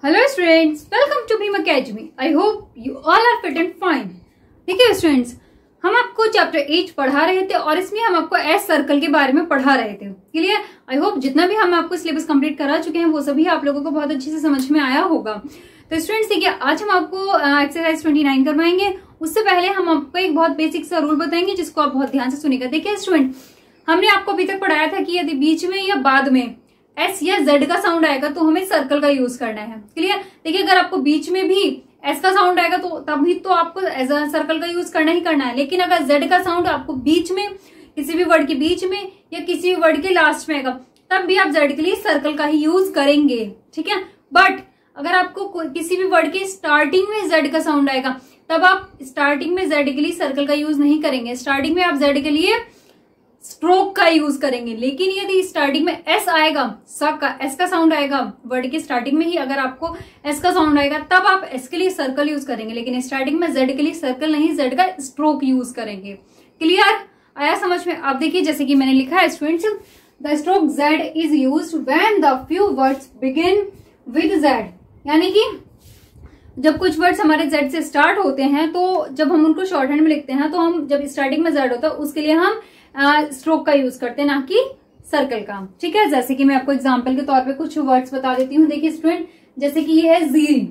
Hello students, welcome to Beam academy. I hope you all are fit and fine. देखिए students, हम आपको chapter 8 पढ़ा रहे थे और इसमें हम आपको एस सर्कल के बारे में पढ़ा रहे थे। क्लियर? आई होप जितना भी हम आपको सिलेबस कंप्लीट करा चुके हैं वो सभी आप लोगों को बहुत अच्छे से समझ में आया होगा। तो स्टूडेंट्स देखिए, आज हम आपको एक्सरसाइज 29 करवाएंगे। उससे पहले हम आपको एक बहुत बेसिक सा रूल बताएंगे जिसको आप बहुत ध्यान से सुनिएगा। देखिए स्टूडेंट, हमने आपको अभी तक पढ़ाया था कि यदि बीच में या बाद में एस या जेड का साउंड आएगा तो हमें सर्कल का यूज करना है। क्लियर? देखिए, अगर आपको बीच में भी एस का साउंड आएगा तो तभी तो आपको एज अ सर्कल का यूज करना ही करना है। लेकिन अगर जेड का साउंड आपको बीच में, किसी भी वर्ड के बीच में या किसी भी वर्ड के लास्ट में आएगा तब भी आप जेड के लिए सर्कल का ही यूज करेंगे। ठीक है? बट अगर आपको किसी भी वर्ड के स्टार्टिंग में जेड का साउंड आएगा तब आप स्टार्टिंग में जेड के लिए सर्कल का यूज नहीं करेंगे। स्टार्टिंग में आप जेड के लिए स्ट्रोक का यूज करेंगे। लेकिन यदि स्टार्टिंग में एस आएगा, एस का साउंड आएगा वर्ड के स्टार्टिंग में ही, अगर आपको एस का साउंड आएगा तब आप एस के लिए सर्कल यूज करेंगे। लेकिन स्टार्टिंग में जेड के लिए सर्कल नहीं, जेड का स्ट्रोक यूज करेंगे। क्लियर? आया समझ में? आप देखिए, जैसे कि मैंने लिखा है students, the stroke Z is used when the few words begin with Z. यानी कि जब कुछ वर्ड्स हमारे जेड से स्टार्ट होते हैं तो जब हम उनको शॉर्ट हैंड में लिखते हैं तो हम जब स्टार्टिंग में जेड होता है उसके लिए हम स्ट्रोक का यूज करते हैं, ना कि सर्कल का। ठीक है? जैसे कि मैं आपको एग्जांपल के तौर पे कुछ वर्ड्स बता देती हूँ। देखिए स्टूडेंट, जैसे कि ये है जील।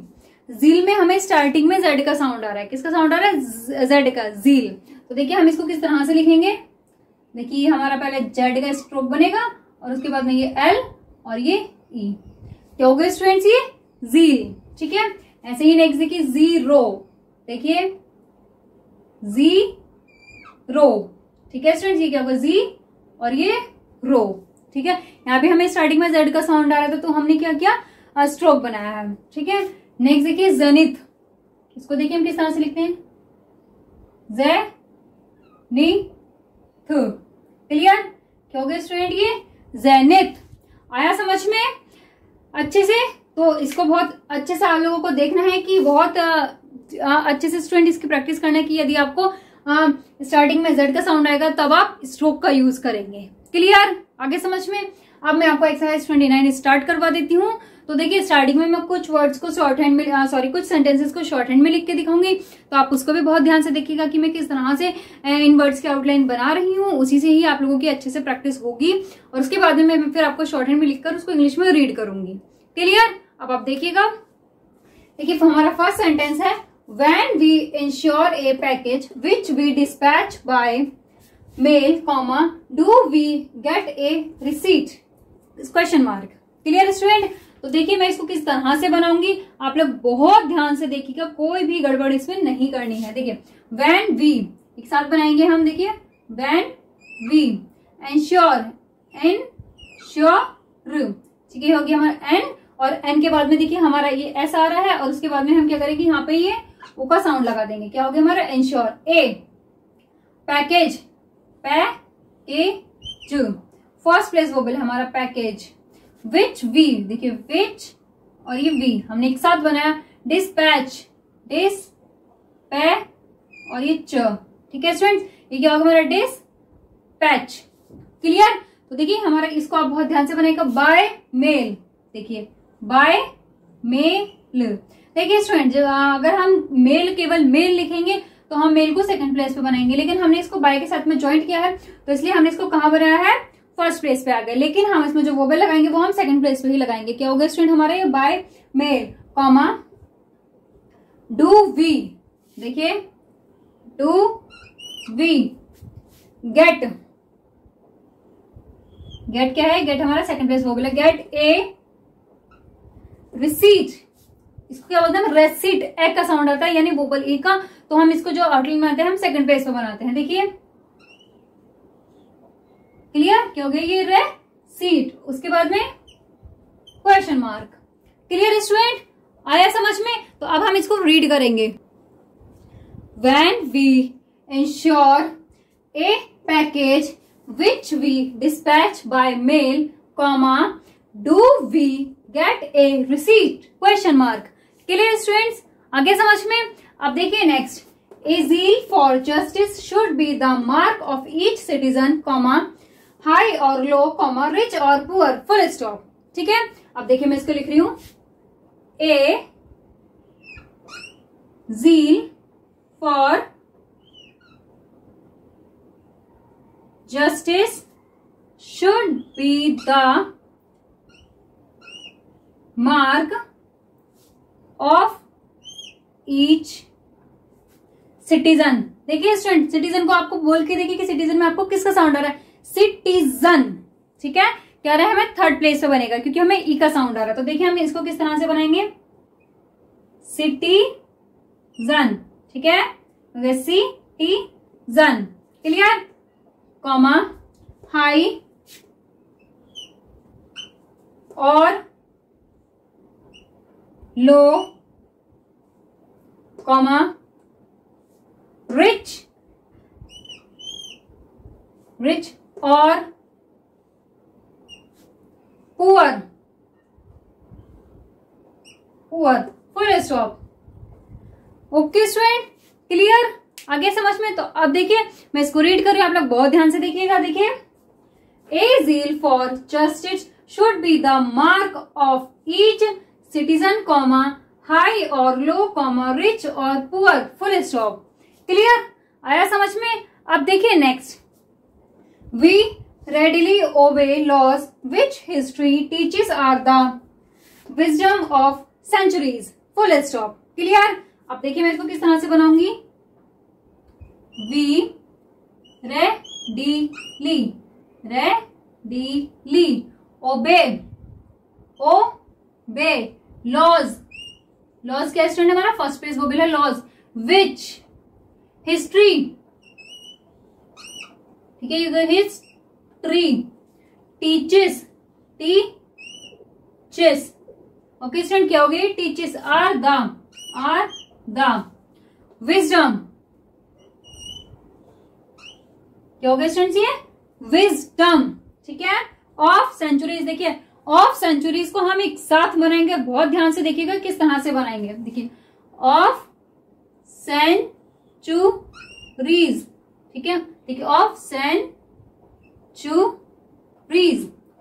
जील में हमें स्टार्टिंग में जेड का साउंड आ रहा है। किसका साउंड आ रहा है? जेड का, जील। तो देखिए हम इसको किस तरह से लिखेंगे। देखिए हमारा पहले जेड का स्ट्रोक बनेगा और उसके बाद में ये एल और ये ई। क्या हो गया स्टूडेंट्स? ये जील। ठीक है? ऐसे ही नेक्स्ट देखिए जीरो। देखिए जीरो। ठीक है स्टूडेंट्स, ये क्या होगा? जी और ये रो। ठीक है? यहाँ पे हमें स्टार्टिंग में जेड का साउंड आ रहा था तो हमने क्या किया? स्ट्रोक बनाया है। ठीक है? नेक्स्ट देखिए जेनिथ। इसको देखिए हम किस तरह से लिखते हैं? जेनिथ। क्लियर? क्या हो गया स्टूडेंट? ये जेनिथ। आया समझ में अच्छे से? तो इसको बहुत अच्छे से आप लोगों को देखना है कि बहुत अच्छे से स्टूडेंट इसकी प्रैक्टिस करना है कि यदि आपको स्टार्टिंग में जेड का साउंड आएगा तब आप स्ट्रोक का यूज करेंगे। क्लियर? आगे समझ में? अब मैं आपको एक्सरसाइज 29 स्टार्ट करवा देती हूँ। तो देखिए स्टार्टिंग में मैं कुछ वर्ड्स को शॉर्ट हैंड में कुछ सेंटेंसेस को शॉर्ट हैंड में लिख के दिखाऊंगी, तो आप उसको भी बहुत ध्यान से देखिएगा कि मैं किस तरह से इन वर्ड्स की आउटलाइन बना रही हूँ। उसी से ही आप लोगों की अच्छे से प्रैक्टिस होगी और उसके बाद में मैं फिर आपको शॉर्ट हैंड में लिखकर उसको इंग्लिश में रीड करूंगी। क्लियर? अब आप देखिएगा। देखिए हमारा फर्स्ट सेंटेंस है, when we insure a package which we dispatch by mail, comma, do we get a receipt? Question mark. Clear student? तो देखिए मैं इसको किस तरह से बनाऊंगी, आप लोग बहुत ध्यान से देखिएगा, कोई भी गड़बड़ इसमें नहीं करनी है। देखिए when we एक साथ बनाएंगे हम। देखिए when we insure, ठीक है, हो गया हमारा एन और एन के बाद में देखिए हमारा ये एस आ रहा है और उसके बाद में हम क्या करेंगे, यहाँ पे ये ओ का साउंड लगा देंगे। क्या हो गया हमारा? Insure. A package, package first place वोबल हमारा पैकेज। विच वी, देखिए विच और ये वी हमने एक साथ बनाया। डिस्पैच, डिस्पै और ये च। ठीक है स्टूडेंट्स, ये क्या होगा हमारा? डिस्पैच। क्लियर? तो देखिए हमारा इसको आप बहुत ध्यान से बनाएगा। बाय मेल, देखिए बाय मेल। देखिए स्टूडेंट, अगर हम मेल केवल मेल लिखेंगे तो हम मेल को सेकंड प्लेस पे बनाएंगे, लेकिन हमने इसको बाय के साथ में ज्वाइंट किया है तो इसलिए हमने इसको कहां बनाया है? फर्स्ट प्लेस पे आ गए। लेकिन हम इसमें जो वोबल लगाएंगे वो हम सेकंड प्लेस पे ही लगाएंगे। क्या होगा स्टूडेंट हमारा? ये by mail, comma do we, देखिए डू वी गेट, गेट क्या है? गेट हमारा सेकंड प्लेस वोबल है। गेट ए रिसीट, इसको क्या बोलते हैं? रेसिट। ए का साउंड आता है यानी वोबल ए का, तो हम इसको जो आउटलाइन बनाते हैं हम सेकंड प्लेस पे बनाते हैं। देखिए क्लियर? क्या हो गया? ये रेसीट। उसके बाद में क्वेश्चन मार्क। Clear student? आया समझ में? तो अब हम इसको रीड करेंगे। When we insure a package which we dispatch by mail, comma do we get a receipt? Question mark. Clear students? आगे समझ में? अब देखिए next, a zeal for justice should be the mark of each citizen, comma high और low, comma rich और poor, full stop. ठीक है? अब देखिए मैं इसको लिख रही हूं। A zeal for justice should be the mark of each citizen। देखिए स्टूडेंट, सिटीजन को आपको बोल के देखिए कि सिटीजन में आपको किसका साउंड आ रहा है, सिटीजन। ठीक है, क्या रहा है, हमें थर्ड प्लेस पे बनेगा क्योंकि हमें ई का साउंड आ रहा है। तो देखिए हम इसको किस तरह से बनाएंगे, सिटीजन। ठीक है, सिटीजन, क्लियर, कॉमा हाई और लो, कॉमा रिच और poor, full stop. Okay student, clear, आगे समझ में। तो अब देखिए मैं इसको रीड कर रही हूं, आप लोग बहुत ध्यान से देखिएगा। देखिए, a zeal for justice should be the mark of each citizen, comma high और लो, कॉमा रिच और पुअर, फुल स्टॉप। क्लियर, आया समझ में। अब देखिए next, we readily obey laws which history teaches are the wisdom of centuries, full stop। Clear, अब देखिए मैं इसको किस तरह से बनाऊंगी, वी रेडिली ओबे लॉज क्या स्टूडेंट हमारा फर्स्ट पेज वो बोला लॉज, विच हिस्ट्री, ठीक है, हिस्ट्री टीचेस ओके स्टूडेंट, क्या हो गई, टीचेस आर द विजडम, क्या हो गया स्टूडेंट्स, ये विजडम। ठीक है, ऑफ सेंचुरीज। देखिए ऑफ सेंचुरीज को हम एक साथ बनाएंगे, बहुत ध्यान से देखिएगा किस तरह से बनाएंगे। देखिए ऑफ सेंचुरीज, ठीक है, देखिए of centuries,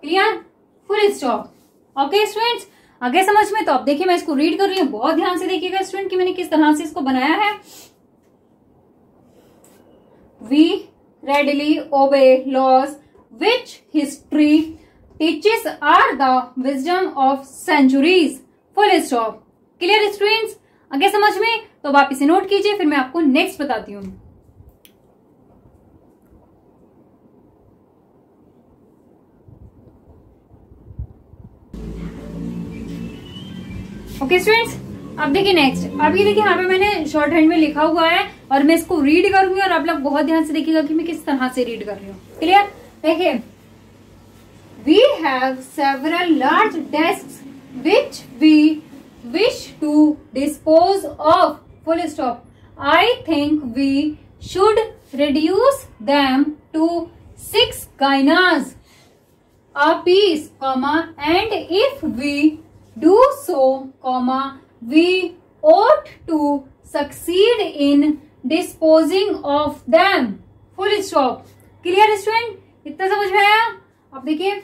clear, full stop. Okay students, आगे समझ में। तो अब देखिए मैं इसको रीड कर रही हूँ, बहुत ध्यान से देखिएगा स्टूडेंट कि मैंने किस तरह से इसको बनाया है। We readily obey laws which history teaches are the wisdom of centuries, full stop। Clear students, आगे समझ में। तो अब आप इसे नोट कीजिए, फिर मैं आपको नेक्स्ट बताती हूँ। ओके स्टूडेंट्स, अब देखिए नेक्स्ट, अभी देखिए यहाँ पे मैंने शॉर्ट हैंड में लिखा हुआ है और मैं इसको रीड करूंगी और आप लोग बहुत ध्यान से देखिएगा कि मैं किस तरह से रीड कर रही हूँ। क्लियर, देखिए, we have several large desks which we wish to dispose of, full stop. I think we should reduce them to 6 guineas a piece, comma, and if we do so, comma, we ought to succeed in disposing of them, full stop। Clear student, इतना समझ में आया। अब देखिए,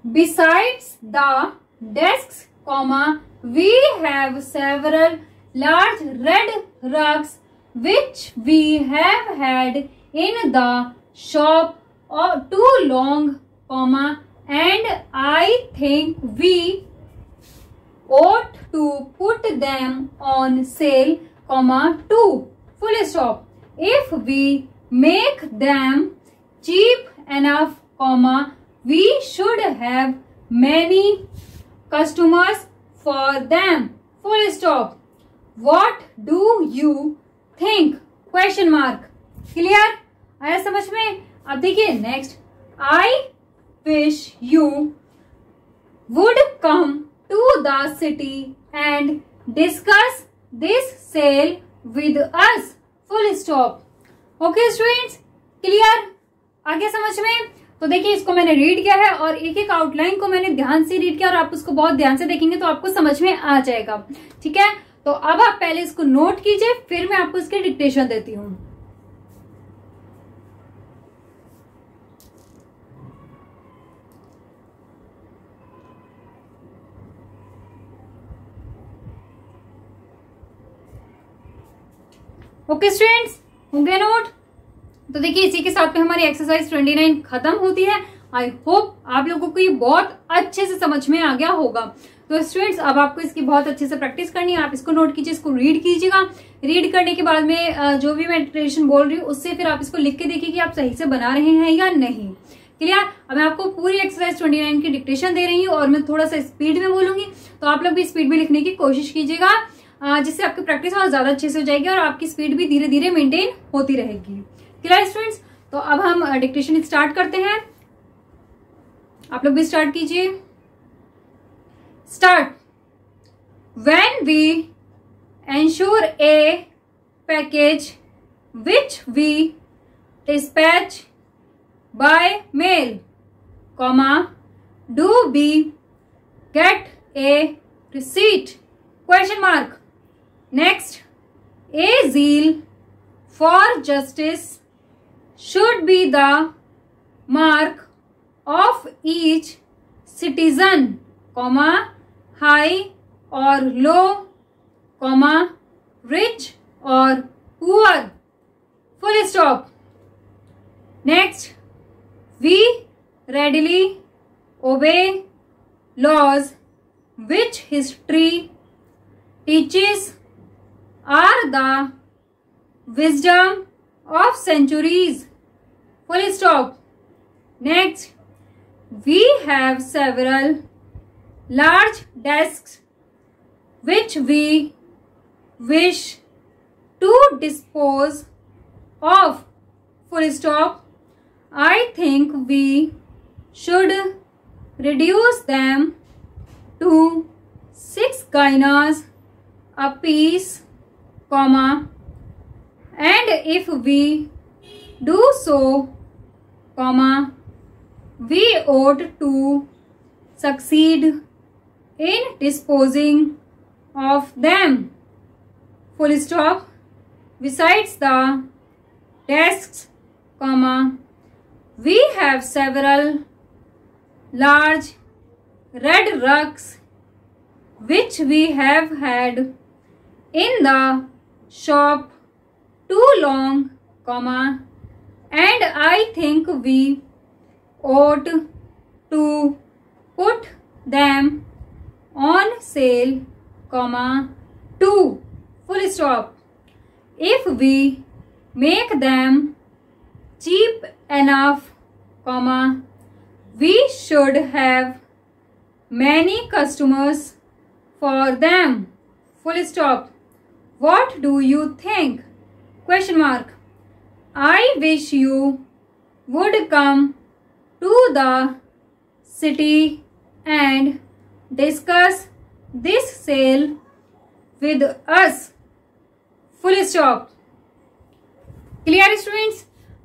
besides the desks, comma, we have several large red rugs which we have had in the shop too long, comma, and I think we ought to put them on sale, comma, too, full stop, if we make them cheap enough, comma, we should have many customers for them, full stop। what do you think, question mark। Clear, आया समझ में। अब देखिए next, I wish you would come to the city and discuss this sale with us, full stop। Okay students, clear, आगे समझ में। तो देखिए इसको मैंने रीड किया है और एक एक आउटलाइन को मैंने ध्यान से रीड किया और आप उसको बहुत ध्यान से देखेंगे तो आपको समझ में आ जाएगा। ठीक है, तो अब आप पहले इसको नोट कीजिए, फिर मैं आपको इसकी डिक्टेशन देती हूँ। ओके स्टूडेंट्स, हो गया नोट? तो देखिए इसी के साथ में हमारी एक्सरसाइज 29 खत्म होती है। आई होप आप लोगों को ये बहुत अच्छे से समझ में आ गया होगा। तो स्टूडेंट्स अब आपको इसकी बहुत अच्छे से प्रैक्टिस करनी है। आप इसको नोट कीजिए, इसको रीड कीजिएगा। रीड करने के बाद में जो भी मैं डिक्टेशन बोल रही हूँ उससे फिर आप इसको लिख के देखिए कि आप सही से बना रहे हैं या नहीं। क्लियर? अब मैं आपको पूरी एक्सरसाइज 29 की डिक्टेशन दे रही हूँ और मैं थोड़ा सा स्पीड में बोलूंगी, तो आप लोग भी स्पीड में लिखने की कोशिश कीजिएगा, जिससे आपकी प्रैक्टिस और ज्यादा अच्छे से हो जाएगी और आपकी स्पीड भी धीरे धीरे मेंटेन होती रहेगी। Clear students? तो अब हम डिक्टेशन स्टार्ट करते हैं। आप लोग भी स्टार्ट कीजिए। Start. When we ensure a package which we dispatch by mail, do we get a receipt? Question mark. Next, a zeal for justice should be the mark of each citizen, high or low, rich or poor. Full stop. Next, we readily obey laws which history teaches are the wisdom of centuries. Full stop. Next, we have several large desks which we wish to dispose of. Full stop. I think we should reduce them to 6 guineas a piece, and if we do so, we ought to succeed in disposing of them. Full stop. Besides the desks, we have several large red rugs which we have had in the shop too long, and I think we ought to put them on sale, too. Full stop. If we make them cheap enough, we should have many customers for them. Full stop. What do you think? Question mark. I wish you would come to the city and discuss this sale with us. Full stop. Clear students?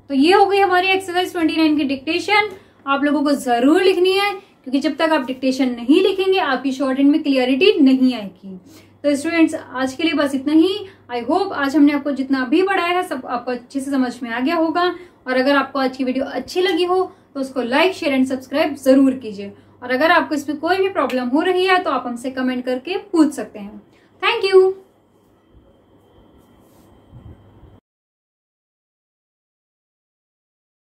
तो ये हो गई हमारी exercise 29 की dictation. आप लोगों को जरूर लिखनी है, क्योंकि जब तक आप डिक्टेशन नहीं लिखेंगे आपकी शॉर्ट हैंड में क्लियरिटी नहीं आएगी। तो स्टूडेंट्स आज के लिए बस इतना ही। आई होप आज हमने आपको जितना भी पढ़ाया है सब आपको अच्छे से समझ में आ गया होगा। और अगर आपको आज की वीडियो अच्छी लगी हो तो उसको लाइक, शेयर एंड सब्सक्राइब जरूर कीजिए। और अगर आपको इसमें कोई भी प्रॉब्लम हो रही है तो आप हमसे कमेंट करके पूछ सकते हैं। Thank you.